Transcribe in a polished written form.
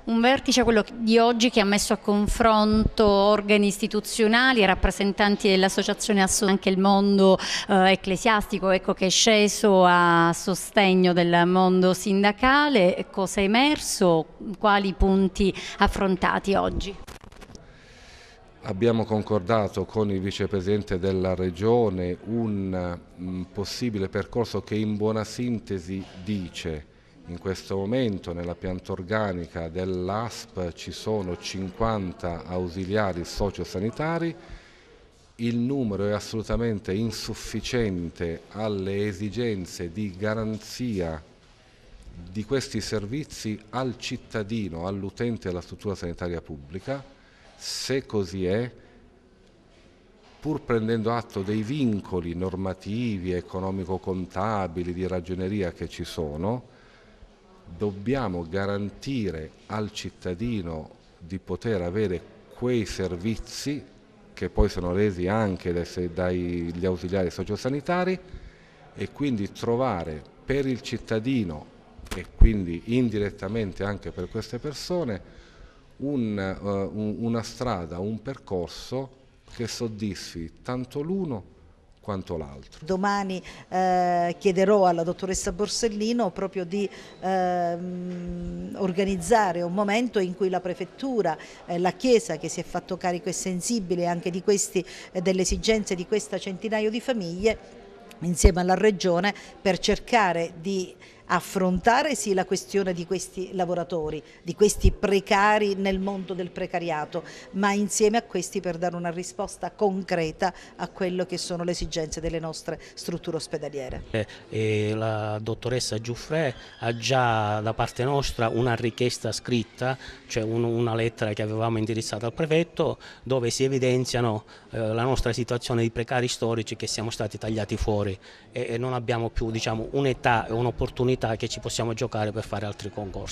Un vertice, quello di oggi, che ha messo a confronto organi istituzionali e rappresentanti dell'associazione, anche il mondo ecclesiastico, ecco, che è sceso a sostegno del mondo sindacale. Cosa è emerso? Quali punti affrontati oggi? Abbiamo concordato con il vicepresidente della Regione un possibile percorso che in buona sintesi dice: in questo momento nella pianta organica dell'ASP ci sono 50 ausiliari sociosanitari, il numero è assolutamente insufficiente alle esigenze di garanzia di questi servizi al cittadino, all'utente della struttura sanitaria pubblica. Se così è, pur prendendo atto dei vincoli normativi, economico-contabili, di ragioneria che ci sono, dobbiamo garantire al cittadino di poter avere quei servizi che poi sono resi anche dagli ausiliari sociosanitari, e quindi trovare per il cittadino, e quindi indirettamente anche per queste persone, una strada, un percorso che soddisfi tanto l'uno quanto l'altro. Domani chiederò alla dottoressa Borsellino proprio di organizzare un momento in cui la Prefettura, la Chiesa, che si è fatto carico e sensibile anche di delle esigenze di questa centinaio di famiglie, insieme alla Regione, per cercare di affrontare sì la questione di questi lavoratori, di questi precari nel mondo del precariato, ma insieme a questi per dare una risposta concreta a quello che sono le esigenze delle nostre strutture ospedaliere. La dottoressa Giuffre ha già da parte nostra una richiesta scritta, cioè una lettera che avevamo indirizzato al prefetto, dove si evidenziano la nostra situazione di precari storici, che siamo stati tagliati fuori e non abbiamo più, diciamo, un'età e un'opportunità che ci possiamo giocare per fare altri concorsi.